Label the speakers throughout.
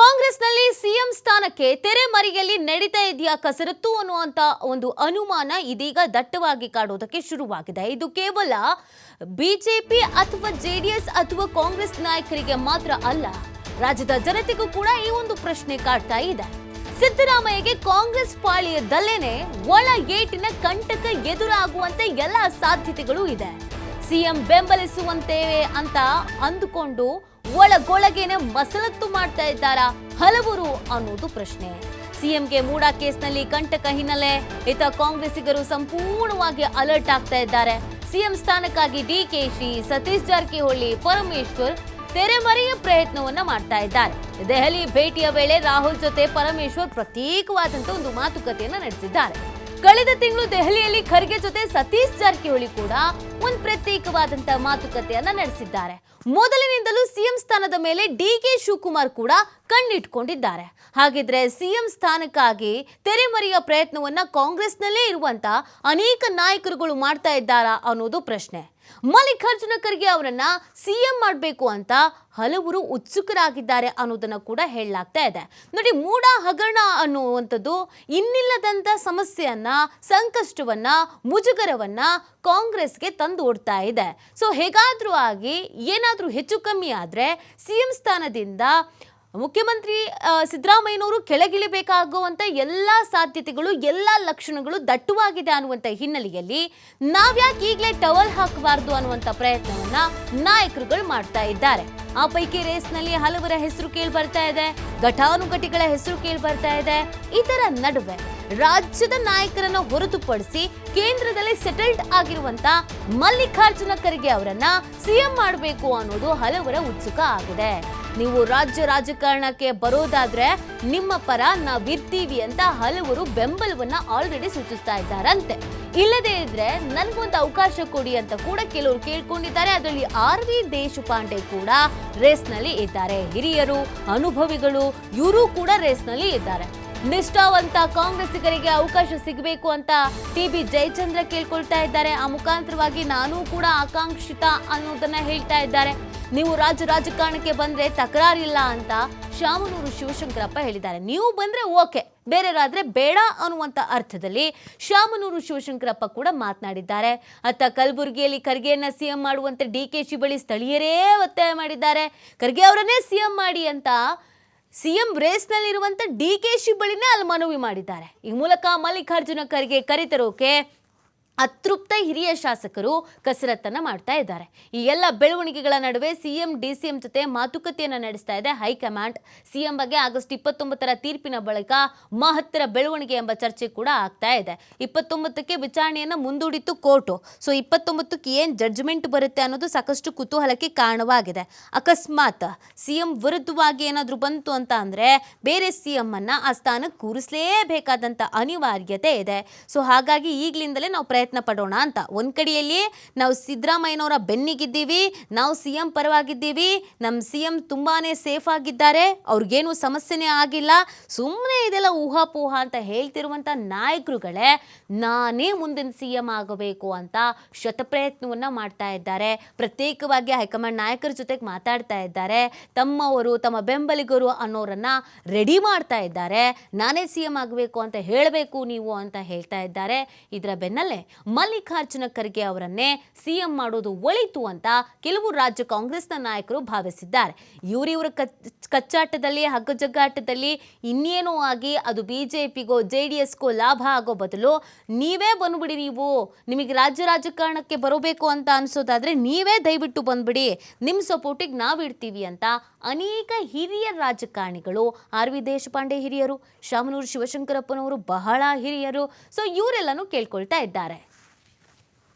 Speaker 1: ಕಾಂಗ್ರೆಸ್ನಲ್ಲಿ ಸಿಎಂ ಸ್ಥಾನಕ್ಕೆ ತೆರೆಮರೆಯಲ್ಲಿ ನಡೀತಾ ಇದೆಯಾ ಕಸರತ್ತು ಅನ್ನುವಂತ ಒಂದು ಅನುಮಾನ ಇದೀಗ ದಟ್ಟವಾಗಿ ಕಾಡುವುದಕ್ಕೆ ಶುರುವಾಗಿದೆ. ಇದು ಕೇವಲ ಬಿಜೆಪಿ ಅಥವಾ ಜೆಡಿಎಸ್ ಅಥವಾ ಕಾಂಗ್ರೆಸ್ ನಾಯಕರಿಗೆ ಮಾತ್ರ ಅಲ್ಲ, ರಾಜ್ಯದ ಜನತೆಗೂ ಕೂಡ ಈ ಒಂದು ಪ್ರಶ್ನೆ ಕಾಡ್ತಾ ಇದೆ. ಸಿದ್ದರಾಮಯ್ಯಗೆ ಕಾಂಗ್ರೆಸ್ ಪಾಳ್ಯದಲ್ಲೇನೆ ಒಳ ಏಟಿನ ಕಂಟಕ ಎದುರಾಗುವಂತೆ ಎಲ್ಲ ಸಾಧ್ಯತೆಗಳು ಇದೆ. ಸಿಎಂ ಬೆಂಬಲಿಸುವಂತೇವೆ ಅಂತ ಅಂದುಕೊಂಡು ಒಳಗೊಳಗೇನೆ ಮಸಲತ್ತು ಮಾಡ್ತಾ ಇದ್ದಾರಾ ಹಲವರು ಅನ್ನೋದು ಪ್ರಶ್ನೆ. ಸಿಎಂಗೆ ಮೂಡಾ ಕೇಸ್ನಲ್ಲಿ ಕಂಟಕ ಹಿನ್ನೆಲೆ ಇತ್ತ ಕಾಂಗ್ರೆಸ್ಸಿಗರು ಸಂಪೂರ್ಣವಾಗಿ ಅಲರ್ಟ್ ಆಗ್ತಾ ಇದ್ದಾರೆ. ಸಿಎಂ ಸ್ಥಾನಕ್ಕಾಗಿ ಡಿಕೆಶಿ, ಸತೀಶ್ ಜಾರಕಿಹೊಳಿ, ಪರಮೇಶ್ವರ್ ತೆರೆಮರೆಯ ಪ್ರಯತ್ನವನ್ನ ಮಾಡ್ತಾ ಇದ್ದಾರೆ. ದೆಹಲಿ ಭೇಟಿಯ ವೇಳೆ ರಾಹುಲ್ ಜೊತೆ ಪರಮೇಶ್ವರ್ ಪ್ರತ್ಯೇಕವಾದಂತ ಒಂದು ಮಾತುಕತೆಯನ್ನ ನಡೆಸಿದ್ದಾರೆ. ಕಳೆದ ತಿಂಗಳು ದೆಹಲಿಯಲ್ಲಿ ಖರ್ಗೆ ಜೊತೆ ಸತೀಶ್ ಜಾರಕಿಹೊಳಿ ಕೂಡ ಒಂದು ಪ್ರತ್ಯೇಕವಾದಂತ ಮಾತುಕತೆಯನ್ನ ನಡೆಸಿದ್ದಾರೆ. ಮೊದಲಿನಿಂದಲೂ ಸಿಎಂ ಸ್ಥಾನದ ಮೇಲೆ ಡಿಕೆ ಶಿವಕುಮಾರ್ ಕೂಡ ಕಣ್ಣಿಟ್ಕೊಂಡಿದ್ದಾರೆ. ಹಾಗಿದ್ರೆ ಸಿಎಂ ಸ್ಥಾನಕ್ಕಾಗಿ ತೆರೆಮರೆಯ ಪ್ರಯತ್ನವನ್ನ ಕಾಂಗ್ರೆಸ್ನಲ್ಲೇ ಇರುವಂತ ಅನೇಕ ನಾಯಕರುಗಳು ಮಾಡ್ತಾ ಇದ್ದಾರಾ ಅನ್ನೋದು ಪ್ರಶ್ನೆ. ಮಲ್ಲಿಕಾರ್ಜುನ ಖರ್ಗೆ ಅವರನ್ನ ಸಿಎಂ ಮಾಡಬೇಕು ಅಂತ ಹಲವರು ಉತ್ಸುಕರಾಗಿದ್ದಾರೆ ಅನ್ನೋದನ್ನ ಕೂಡ ಹೇಳಲಾಗ್ತಾ ಇದೆ. ನೋಡಿ, ಮೂಡಾ ಹಗರಣ ಅನ್ನುವಂಥದ್ದು ಇನ್ನಿಲ್ಲದಂತ ಸಮಸ್ಯೆಯನ್ನ, ಸಂಕಷ್ಟವನ್ನ, ಮುಜುಗರವನ್ನ ಕಾಂಗ್ರೆಸ್ಗೆ ತಂದು ಓಡ್ತಾ ಇದೆ. ಸೊ ಹೇಗಾದ್ರೂ ಆಗಿ ಏನಾದ್ರೂ ಹೆಚ್ಚು ಕಮ್ಮಿ ಆದ್ರೆ ಸಿಎಂ ಸ್ಥಾನದಿಂದ ಮುಖ್ಯಮಂತ್ರಿ ಸಿದ್ದರಾಮಯ್ಯನವರು ಕೆಳಗಿಳಿಬೇಕಾಗುವಂತ ಎಲ್ಲ ಸಾಧ್ಯತೆಗಳು, ಎಲ್ಲ ಲಕ್ಷಣಗಳು ದಟ್ಟವಾಗಿದೆ ಅನ್ನುವಂಥ ಹಿನ್ನೆಲೆಯಲ್ಲಿ ನಾವ್ಯಾಕೆ ಈಗಲೇ ಟವಲ್ ಹಾಕಬಾರ್ದು ಅನ್ನುವಂಥ ಪ್ರಯತ್ನವನ್ನ ನಾಯಕರುಗಳು ಮಾಡ್ತಾ ಇದ್ದಾರೆ. ಆ ಪೈಕಿ ರೇಸ್ನಲ್ಲಿ ಹಲವರ ಹೆಸರು ಕೇಳಿ ಬರ್ತಾ ಇದೆ, ಘಟಾನುಘಟಿಗಳ ಹೆಸರು ಕೇಳಿ ಬರ್ತಾ ಇದೆ. ಇದರ ನಡುವೆ ರಾಜ್ಯದ ನಾಯಕರನ್ನು ಹೊರತುಪಡಿಸಿ ಕೇಂದ್ರದಲ್ಲಿ ಸೆಟಲ್ಡ್ ಆಗಿರುವಂತ ಮಲ್ಲಿಕಾರ್ಜುನ ಖರ್ಗೆ ಅವರನ್ನ ಸಿಎಂ ಮಾಡಬೇಕು ಅನ್ನೋದು ಹಲವರ ಉತ್ಸುಕ ಆಗಿದೆ. ನೀವು ರಾಜ್ಯ ರಾಜಕಾರಣಕ್ಕೆ ಬರೋದಾದ್ರೆ ನಿಮ್ಮ ಪರ ನಾವಿರ್ತೀವಿ ಅಂತ ಹಲವರು ಬೆಂಬಲವನ್ನ ಆಲ್ರೆಡಿ ಸೂಚಿಸ್ತಾ ಇದ್ದಾರಂತೆ. ಇಲ್ಲದೇ ಇದ್ರೆ ನನ್ಗೊಂದು ಅವಕಾಶ ಕೊಡಿ ಅಂತ ಕೂಡ ಕೆಲವರು ಕೇಳ್ಕೊಂಡಿದ್ದಾರೆ. ಅದರಲ್ಲಿ RV ದೇಶಪಾಂಡೆ ಕೂಡ ರೇಸ್ನಲ್ಲಿ ಇದ್ದಾರೆ. ಹಿರಿಯರು, ಅನುಭವಿಗಳು ಇವರು ಕೂಡ ರೇಸ್ನಲ್ಲಿ ಇದ್ದಾರೆ. ನಿಷ್ಠಾವಂತ ಕಾಂಗ್ರೆಸ್ಸಿಗರಿಗೆ ಅವಕಾಶ ಸಿಗಬೇಕು ಅಂತ TB ಜಯಚಂದ್ರ ಕೇಳ್ಕೊಳ್ತಾ ಇದ್ದಾರೆ. ಆ ಮುಖಾಂತರವಾಗಿ ನಾನು ಕೂಡ ಆಕಾಂಕ್ಷಿತ ಅನ್ನೋದನ್ನ ಹೇಳ್ತಾ ಇದ್ದಾರೆ. ನೀವು ರಾಜಕಾರಣಕ್ಕೆ ಬಂದ್ರೆ ತಕರಾರಿಲ್ಲ ಅಂತ ಶಾಮನೂರು ಶಿವಶಂಕರಪ್ಪ ಹೇಳಿದ್ದಾರೆ. ನೀವು ಬಂದ್ರೆ ಓಕೆ, ಬೇರೆಯವರಾದ್ರೆ ಬೇಡ ಅನ್ನುವಂಥ ಅರ್ಥದಲ್ಲಿ ಶಾಮನೂರು ಶಿವಶಂಕರಪ್ಪ ಕೂಡ ಮಾತನಾಡಿದ್ದಾರೆ. ಅತ್ತ ಕಲಬುರಗಿಯಲ್ಲಿ ಖರ್ಗೆಯನ್ನ ಸಿಎಂ ಮಾಡುವಂತೆ DKಶಿ ಬಳಿ ಸ್ಥಳೀಯರೇ ಒತ್ತಾಯ ಮಾಡಿದ್ದಾರೆ. ಖರ್ಗೆ ಅವರನ್ನೇ ಸಿಎಂ ಮಾಡಿ ಅಂತ ಸಿಎಂ ರೇಸ್ನಲ್ಲಿರುವಂಥ DKಶಿ ಬಳಿನೇ ಅಲ್ಲಿ ಮನವಿ ಮಾಡಿದ್ದಾರೆ. ಈ ಮೂಲಕ ಮಲ್ಲಿಕಾರ್ಜುನ ಖರ್ಗೆ ಕರೆತರೋಕೆ ಅತೃಪ್ತ ಹಿರಿಯ ಶಾಸಕರು ಕಸರತ್ತನ್ನ ಮಾಡ್ತಾ ಇದ್ದಾರೆ. ಈ ಎಲ್ಲ ಬೆಳವಣಿಗೆಗಳ ನಡುವೆ ಸಿಎಂ DCM ಜೊತೆ ಮಾತುಕತೆಯನ್ನ ನಡೆಸ್ತಾ ಇದೆ ಹೈಕಮಾಂಡ್. ಸಿಎಂ ಬಗ್ಗೆ ಆಗಸ್ಟ್ 29ರ ತೀರ್ಪಿನ ಬಳಿಕ ಮಹತ್ತರ ಬೆಳವಣಿಗೆ ಎಂಬ ಚರ್ಚೆ ಕೂಡ ಆಗ್ತಾ ಇದೆ. 29ಕ್ಕೆ ವಿಚಾರಣೆಯನ್ನ ಮುಂದೂಡಿತ್ತು ಕೋರ್ಟು. ಸೊ 29ಕ್ಕೆ ಏನ್ ಜಡ್ಜ್ಮೆಂಟ್ ಬರುತ್ತೆ ಅನ್ನೋದು ಸಾಕಷ್ಟು ಕುತೂಹಲಕ್ಕೆ ಕಾರಣವಾಗಿದೆ. ಅಕಸ್ಮಾತ್ ಸಿಎಂ ವಿರುದ್ಧವಾಗಿ ಏನಾದರೂ ಬಂತು ಅಂತ ಅಂದ್ರೆ ಬೇರೆ ಸಿಎಂ ಅನ್ನ ಆ ಸ್ಥಾನಕ್ಕೆ ಕೂರಿಸಲೇಬೇಕಾದಂತ ಅನಿವಾರ್ಯತೆ ಇದೆ. ಸೊ ಹಾಗಾಗಿ ಈಗಲಿಂದಲೇ ನಾವು ಪ್ರಯತ್ನ ಪಡೋಣ ಅಂತ. ಒಂದ್ ಕಡೆಯಲ್ಲಿ ನಾವು ಸಿದ್ದರಾಮಯ್ಯನವರ ಬೆನ್ನಿಗಿದ್ದೀವಿ, ನಾವು ಸಿಎಂ ಪರವಾಗಿದ್ದೀವಿ, ನಮ್ಮ ಸಿಎಂ ತುಂಬಾನೇ ಸೇಫ್ ಆಗಿದ್ದಾರೆ, ಅವ್ರಿಗೇನು ಸಮಸ್ಯೆನೇ ಆಗಿಲ್ಲ, ಸುಮ್ಮನೆ ಇದೆಲ್ಲ ಊಹಾಪೋಹ ಅಂತ ಹೇಳ್ತಿರುವಂತ ನಾಯಕರುಗಳೇ ನಾನೇ ಮುಂದಿನ ಸಿಎಂ ಆಗಬೇಕು ಅಂತ ಶತಪ್ರಯತ್ನವನ್ನ ಮಾಡ್ತಾ ಇದ್ದಾರೆ. ಪ್ರತ್ಯೇಕವಾಗಿ ಹೈಕಮಾಂಡ್ ನಾಯಕರ ಜೊತೆಗೆ ಮಾತಾಡ್ತಾ ಇದ್ದಾರೆ. ತಮ್ಮವರು, ತಮ್ಮ ಬೆಂಬಲಿಗರು ಅನ್ನೋರನ್ನ ರೆಡಿ ಮಾಡ್ತಾ ಇದ್ದಾರೆ. ನಾನೇ ಸಿಎಂ ಆಗಬೇಕು ಅಂತ ಹೇಳಬೇಕು ನೀವು ಅಂತ ಹೇಳ್ತಾ ಇದ್ದಾರೆ. ಇದರ ಬೆನ್ನಲ್ಲೇ ಮಲ್ಲಿಕಾರ್ಜುನ ಖರ್ಗೆ ಅವರನ್ನೇ ಸಿಎಂ ಮಾಡೋದು ಒಳಿತು ಅಂತ ಕೆಲವು ರಾಜ್ಯ ಕಾಂಗ್ರೆಸ್ನ ನಾಯಕರು ಭಾವಿಸಿದ್ದಾರೆ. ಇವರಿವರ ಕಚ್ಚಾಟದಲ್ಲಿ, ಹಗ್ಗಜಗ್ಗಾಟದಲ್ಲಿ ಇನ್ನೇನೋ ಆಗಿ ಅದು ಬಿಜೆಪಿಗೋ JDSಗೋ ಲಾಭ ಆಗೋ ಬದಲು ನೀವೇ ಬಂದ್ಬಿಡಿ, ನಿಮಗೆ ರಾಜ್ಯ ರಾಜಕಾರಣಕ್ಕೆ ಬರಬೇಕು ಅಂತ ಅನ್ಸೋದಾದ್ರೆ ನೀವೇ ದಯವಿಟ್ಟು ಬಂದ್ಬಿಡಿ, ನಿಮ್ಮ ಸಪೋರ್ಟಿಗೆ ನಾವಿಡ್ತೀವಿ ಅಂತ ಅನೇಕ ಹಿರಿಯ ರಾಜಕಾರಣಿಗಳು, RV ದೇಶಪಾಂಡೆ ಹಿರಿಯರು, ಶಾಮನೂರು ಶಿವಶಂಕರಪ್ಪನವರು ಬಹಳ ಹಿರಿಯರು, ಸೊ ಇವರೆಲ್ಲನೂ ಕೇಳ್ಕೊಳ್ತಾ ಇದ್ದಾರೆ.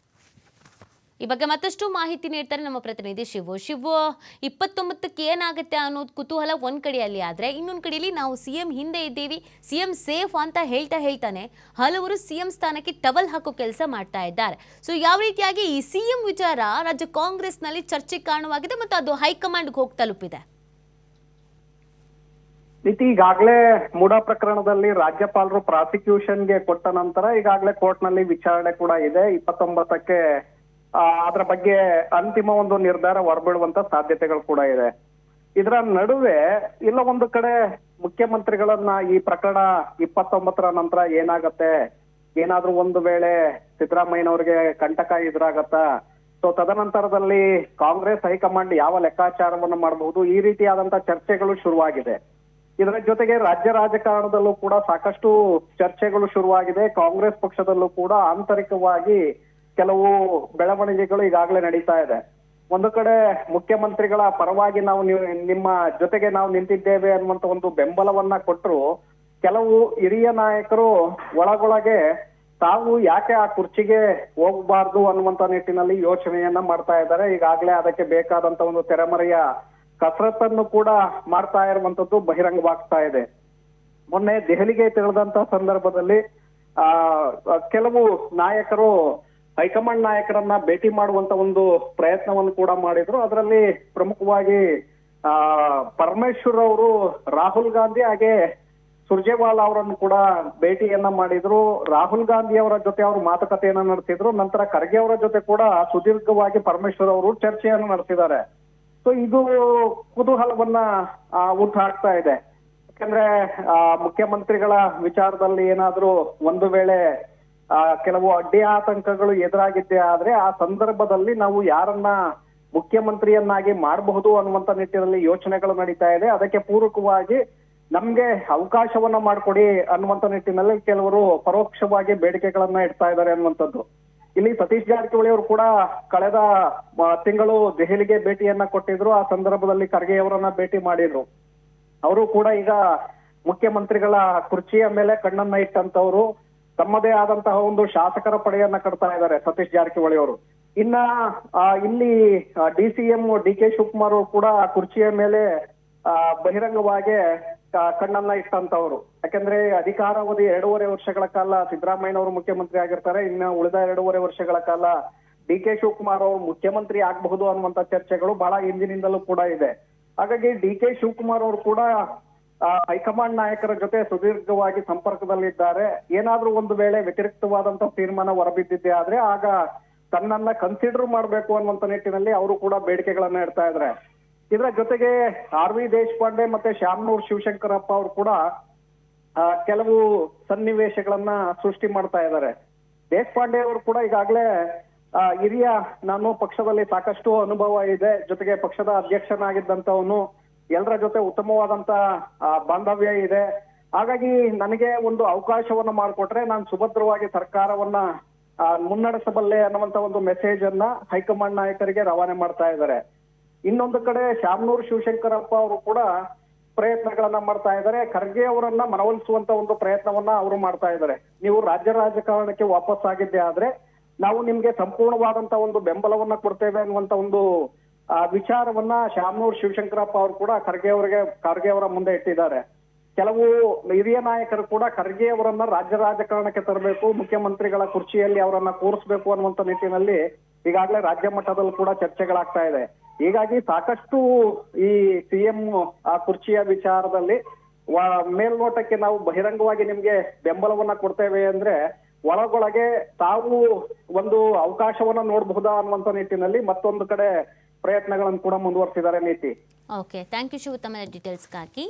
Speaker 1: ಈ ಬಗ್ಗೆ ಮತ್ತಷ್ಟು ಮಾಹಿತಿ ನೀಡ್ತಾರೆ ನಮ್ಮ ಪ್ರತಿನಿಧಿ ಶಿವು. 29ಕ್ಕೆ ಏನಾಗುತ್ತೆ ಅನ್ನೋದು ಕುತೂಹಲ ಒಂದ್ ಕಡೆಯಲ್ಲಿ ಆದ್ರೆ ಇನ್ನೊಂದು ಕಡೆಯಲ್ಲಿ ನಾವು ಸಿಎಂ ಹಿಂದೆ ಇದ್ದೀವಿ, ಸಿಎಂ ಸೇಫ್ ಅಂತ ಹೇಳ್ತಾನೆ ಹಲವರು ಸಿಎಂ ಸ್ಥಾನಕ್ಕೆ ಟವಲ್ ಹಾಕೋ ಕೆಲಸ ಮಾಡ್ತಾ ಇದ್ದಾರೆ. ಸೊ ಯಾವ ರೀತಿಯಾಗಿ ಈ ಸಿಎಂ ವಿಚಾರ ರಾಜ್ಯ ಕಾಂಗ್ರೆಸ್ನಲ್ಲಿ ಚರ್ಚೆಗೆ ಕಾರಣವಾಗಿದೆ ಮತ್ತು ಅದು ಹೈಕಮಾಂಡ್ಗೆ ಹೋಗಿ ತಲುಪಿದೆ.
Speaker 2: ಈಗಾಗಲೇ ಮೂಡಾ ಪ್ರಕರಣದಲ್ಲಿ ರಾಜ್ಯಪಾಲರು ಪ್ರಾಸಿಕ್ಯೂಷನ್ಗೆ ಕೊಟ್ಟ ನಂತರ ಈಗಾಗಲೇ ಕೋರ್ಟ್ ನಲ್ಲಿ ವಿಚಾರಣೆ ಕೂಡ ಇದೆ. 29ಕ್ಕೆ ಅದರ ಬಗ್ಗೆ ಅಂತಿಮ ಒಂದು ನಿರ್ಧಾರ ಹೊರಬೀಳುವಂತ ಸಾಧ್ಯತೆಗಳು ಕೂಡ ಇದೆ. ಇದರ ನಡುವೆ ಇಲ್ಲ ಒಂದು ಕಡೆ ಮುಖ್ಯಮಂತ್ರಿಗಳನ್ನ ಈ ಪ್ರಕರಣ 29ರ ನಂತರ ಏನಾಗತ್ತೆ, ಏನಾದ್ರೂ ಒಂದು ವೇಳೆ ಸಿದ್ದರಾಮಯ್ಯನವ್ರಿಗೆ ಕಂಟಕ ಎದುರಾಗತ್ತಾ, ಸೊ ತದನಂತರದಲ್ಲಿ ಕಾಂಗ್ರೆಸ್ ಹೈಕಮಾಂಡ್ ಯಾವ ಲೆಕ್ಕಾಚಾರವನ್ನು ಮಾಡಬಹುದು, ಈ ರೀತಿಯಾದಂತ ಚರ್ಚೆಗಳು ಶುರುವಾಗಿದೆ. ಇದರ ಜೊತೆಗೆ ರಾಜ್ಯ ರಾಜಕಾರಣದಲ್ಲೂ ಕೂಡ ಸಾಕಷ್ಟು ಚರ್ಚೆಗಳು ಶುರುವಾಗಿದೆ. ಕಾಂಗ್ರೆಸ್ ಪಕ್ಷದಲ್ಲೂ ಕೂಡ ಆಂತರಿಕವಾಗಿ ಕೆಲವು ಬೆಳವಣಿಗೆಗಳು ಈಗಾಗಲೇ ನಡೀತಾ ಇದೆ. ಒಂದು ಕಡೆ ಮುಖ್ಯಮಂತ್ರಿಗಳ ಪರವಾಗಿ ನಾವು ನಿಮ್ಮ ಜೊತೆಗೆ ನಾವು ನಿಂತಿದ್ದೇವೆ ಅನ್ನುವಂತ ಒಂದು ಬೆಂಬಲವನ್ನ ಕೊಟ್ಟರು, ಕೆಲವು ಹಿರಿಯ ನಾಯಕರು ಒಳಗೊಳಗೆ ತಾವು ಯಾಕೆ ಆ ಕುರ್ಚಿಗೆ ಹೋಗಬಾರ್ದು ಅನ್ನುವಂತ ನಿಟ್ಟಿನಲ್ಲಿ ಯೋಚನೆಯನ್ನ ಮಾಡ್ತಾ ಇದ್ದಾರೆ. ಈಗಾಗಲೇ ಅದಕ್ಕೆ ಬೇಕಾದಂತ ಒಂದು ತೆರೆಮರೆಯ ಕಸರತ್ತನ್ನು ಕೂಡ ಮಾಡ್ತಾ ಇರುವಂತದ್ದು ಬಹಿರಂಗವಾಗ್ತಾ ಇದೆ. ಮೊನ್ನೆ ದೆಹಲಿಗೆ ತೆರಳಿದಂತ ಸಂದರ್ಭದಲ್ಲಿ ಕೆಲವು ನಾಯಕರು ಹೈಕಮಾಂಡ್ ನಾಯಕರನ್ನ ಭೇಟಿ ಮಾಡುವಂತ ಒಂದು ಪ್ರಯತ್ನವನ್ನು ಕೂಡ ಮಾಡಿದ್ರು. ಅದರಲ್ಲಿ ಪ್ರಮುಖವಾಗಿ ಪರಮೇಶ್ವರ್ ಅವರು ರಾಹುಲ್ ಗಾಂಧಿ ಹಾಗೆ ಸುರ್ಜೇವಾಲಾ ಅವರನ್ನು ಕೂಡ ಭೇಟಿಯನ್ನ ಮಾಡಿದ್ರು. ರಾಹುಲ್ ಗಾಂಧಿ ಅವರ ಜೊತೆ ಅವರು ಮಾತುಕತೆಯನ್ನ ನಡೆಸಿದ್ರು. ನಂತರ ಖರ್ಗೆ ಅವರ ಜೊತೆ ಕೂಡ ಸುದೀರ್ಘವಾಗಿ ಪರಮೇಶ್ವರ್ ಅವರು ಚರ್ಚೆಯನ್ನು ನಡೆಸಿದ್ದಾರೆ. ಸೊ ಇದು ಕುತೂಹಲವನ್ನ ಹುಟ್ಟು ಹಾಕ್ತಾ ಇದೆ. ಯಾಕಂದ್ರೆ ಮುಖ್ಯಮಂತ್ರಿಗಳ ವಿಚಾರದಲ್ಲಿ ಏನಾದ್ರೂ ಒಂದು ವೇಳೆ ಕೆಲವು ಅಡ್ಡಿ ಆತಂಕಗಳು ಎದುರಾಗಿದ್ದೇ ಆದ್ರೆ ಆ ಸಂದರ್ಭದಲ್ಲಿ ನಾವು ಯಾರನ್ನ ಮುಖ್ಯಮಂತ್ರಿಯನ್ನಾಗಿ ಮಾಡಬಹುದು ಅನ್ನುವಂತ ನಿಟ್ಟಿನಲ್ಲಿ ಯೋಚನೆಗಳು ನಡೀತಾ ಇದೆ. ಅದಕ್ಕೆ ಪೂರಕವಾಗಿ ನಮ್ಗೆ ಅವಕಾಶವನ್ನ ಮಾಡ್ಕೊಡಿ ಅನ್ನುವಂತ ನಿಟ್ಟಿನಲ್ಲಿ ಕೆಲವರು ಪರೋಕ್ಷವಾಗಿ ಬೇಡಿಕೆಗಳನ್ನ ಇಡ್ತಾ ಇದ್ದಾರೆ ಅನ್ನುವಂಥದ್ದು. ಇಲ್ಲಿ ಸತೀಶ್ ಜಾರಕಿಹೊಳಿ ಅವರು ಕೂಡ ಕಳೆದ ತಿಂಗಳು ದೆಹಲಿಗೆ ಭೇಟಿಯನ್ನ ಕೊಟ್ಟಿದ್ರು. ಆ ಸಂದರ್ಭದಲ್ಲಿ ಖರ್ಗೆ ಅವರನ್ನ ಭೇಟಿ ಮಾಡಿದ್ರು. ಅವರು ಕೂಡ ಈಗ ಮುಖ್ಯಮಂತ್ರಿಗಳ ಕುರ್ಚಿಯ ಮೇಲೆ ಕಣ್ಣನ್ನ ಇಟ್ಟಂತವ್ರು, ತಮ್ಮದೇ ಆದಂತಹ ಒಂದು ಶಾಸಕರ ಪಡೆಯನ್ನ ಕಟ್ತಾ ಇದ್ದಾರೆ ಸತೀಶ್ ಜಾರಕಿಹೊಳಿ ಅವರು. ಇನ್ನ ಇಲ್ಲಿ DCM DK ಶಿವಕುಮಾರ್ ಅವರು ಕೂಡ ಕುರ್ಚಿಯ ಮೇಲೆ ಬಹಿರಂಗವಾಗಿ ಕಣ್ಣನ್ನ ಇಟ್ಟಂತವ್ರು. ಯಾಕಂದ್ರೆ ಅಧಿಕಾರಾವಧಿ 2.5 ವರ್ಷಗಳ ಕಾಲ ಸಿದ್ದರಾಮಯ್ಯನವರು ಮುಖ್ಯಮಂತ್ರಿ ಆಗಿರ್ತಾರೆ. ಇನ್ನ ಉಳಿದ 2.5 ವರ್ಷಗಳ ಕಾಲ DK ಶಿವಕುಮಾರ್ ಅವರು ಮುಖ್ಯಮಂತ್ರಿ ಆಗಬಹುದು ಅನ್ನುವಂತ ಚರ್ಚೆಗಳು ಬಹಳ ಹಿಂದಿನಿಂದಲೂ ಕೂಡ ಇದೆ. ಹಾಗಾಗಿ DK ಶಿವಕುಮಾರ್ ಅವರು ಕೂಡ ಹೈಕಮಾಂಡ್ ನಾಯಕರ ಜೊತೆ ಸುದೀರ್ಘವಾಗಿ ಸಂಪರ್ಕದಲ್ಲಿದ್ದಾರೆ. ಏನಾದ್ರೂ ಒಂದು ವೇಳೆ ವ್ಯತಿರಿಕ್ತವಾದಂತ ತೀರ್ಮಾನ ಹೊರಬಿದ್ದಿದ್ದೆ ಆದ್ರೆ ಆಗ ತನ್ನನ್ನ ಕನ್ಸಿಡರ್ ಮಾಡ್ಬೇಕು ಅನ್ನುವಂತ ನಿಟ್ಟಿನಲ್ಲಿ ಅವರು ಕೂಡ ಬೇಡಿಕೆಗಳನ್ನ ಇಡ್ತಾ ಇದ್ದಾರೆ. ಇದರ ಜೊತೆಗೆ RV ದೇಶಪಾಂಡೆ ಮತ್ತೆ ಶಾಮನೂರ್ ಶಿವಶಂಕರಪ್ಪ ಅವರು ಕೂಡ ಕೆಲವು ಸನ್ನಿವೇಶಗಳನ್ನ ಸೃಷ್ಟಿ ಮಾಡ್ತಾ ಇದ್ದಾರೆ. ದೇಶಪಾಂಡೆ ಅವರು ಕೂಡ ಈಗಾಗಲೇ ಹಿರಿಯ, ನಾನು ಪಕ್ಷದಲ್ಲಿ ಸಾಕಷ್ಟು ಅನುಭವ ಇದೆ, ಜೊತೆಗೆ ಪಕ್ಷದ ಅಧ್ಯಕ್ಷನಾಗಿದ್ದಂತವನು, ಎಲ್ಲರ ಜೊತೆ ಉತ್ತಮವಾದಂತ ಬಾಂಧವ್ಯ ಇದೆ. ಹಾಗಾಗಿ ನನಗೆ ಒಂದು ಅವಕಾಶವನ್ನ ಮಾಡಿಕೊಟ್ರೆ ನಾನು ಸುಭದ್ರವಾಗಿ ಸರ್ಕಾರವನ್ನ ಮುನ್ನಡೆಸಬಲ್ಲೆ ಅನ್ನುವಂತ ಒಂದು ಮೆಸೇಜ್ ಅನ್ನ ಹೈಕಮಾಂಡ್ ನಾಯಕರಿಗೆ ರವಾನೆ ಮಾಡ್ತಾ ಇದ್ದಾರೆ. ಇನ್ನೊಂದು ಕಡೆ ಶಾಮನೂರ್ ಶಿವಶಂಕರಪ್ಪ ಅವರು ಕೂಡ ಪ್ರಯತ್ನಗಳನ್ನ ಮಾಡ್ತಾ ಇದ್ದಾರೆ. ಖರ್ಗೆ ಅವರನ್ನ ಮನವೊಲಿಸುವಂತ ಒಂದು ಪ್ರಯತ್ನವನ್ನ ಅವರು ಮಾಡ್ತಾ ಇದ್ದಾರೆ. ನೀವು ರಾಜ್ಯ ರಾಜಕಾರಣಕ್ಕೆ ವಾಪಸ್ ಆಗಿದ್ದೆ ಆದ್ರೆ ನಾವು ನಿಮ್ಗೆ ಸಂಪೂರ್ಣವಾದಂತ ಒಂದು ಬೆಂಬಲವನ್ನ ಕೊಡ್ತೇವೆ ಅನ್ನುವಂತ ಒಂದು ವಿಚಾರವನ್ನ ಶಾಮನೂರ್ ಶಿವಶಂಕರಪ್ಪ ಅವರು ಕೂಡ ಖರ್ಗೆ ಅವರ ಮುಂದೆ ಇಟ್ಟಿದ್ದಾರೆ. ಕೆಲವು ಹಿರಿಯ ನಾಯಕರು ಕೂಡ ಖರ್ಗೆ ಅವರನ್ನ ರಾಜ್ಯ ರಾಜಕಾರಣಕ್ಕೆ ತರಬೇಕು, ಮುಖ್ಯಮಂತ್ರಿಗಳ ಕುರ್ಚಿಯಲ್ಲಿ ಅವರನ್ನ ಕೂರಿಸಬೇಕು ಅನ್ನುವಂತ ನಿಟ್ಟಿನಲ್ಲಿ ಈಗಾಗಲೇ ರಾಜ್ಯ ಮಟ್ಟದಲ್ಲೂ ಕೂಡ ಚರ್ಚೆಗಳಾಗ್ತಾ ಇದೆ. ಹೀಗಾಗಿ ಸಾಕಷ್ಟು ಈ CM ಕುರ್ಚಿಯ ವಿಚಾರದಲ್ಲಿ ಮೇಲ್ನೋಟಕ್ಕೆ ನಾವು ಬಹಿರಂಗವಾಗಿ ನಿಮ್ಗೆ ಬೆಂಬಲವನ್ನ ಕೊಡ್ತೇವೆ ಅಂದ್ರೆ ಒಳಗೊಳಗೆ ತಾವು ಒಂದು ಅವಕಾಶವನ್ನ ನೋಡಬಹುದಾ ಅನ್ನುವಂತ ನಿಟ್ಟಿನಲ್ಲಿ ಮತ್ತೊಂದು ಕಡೆ ಪ್ರಯತ್ನಗಳನ್ನು ಕೂಡ ಮುಂದುವರಿಸಿದ್ದಾರೆ ನೀತಿ.
Speaker 1: ಓಕೆ, ಥ್ಯಾಂಕ್ ಯು ಶಿವ, ತಮ್ಮ ಡೀಟೇಲ್ಸ್ಗಾಗಿ.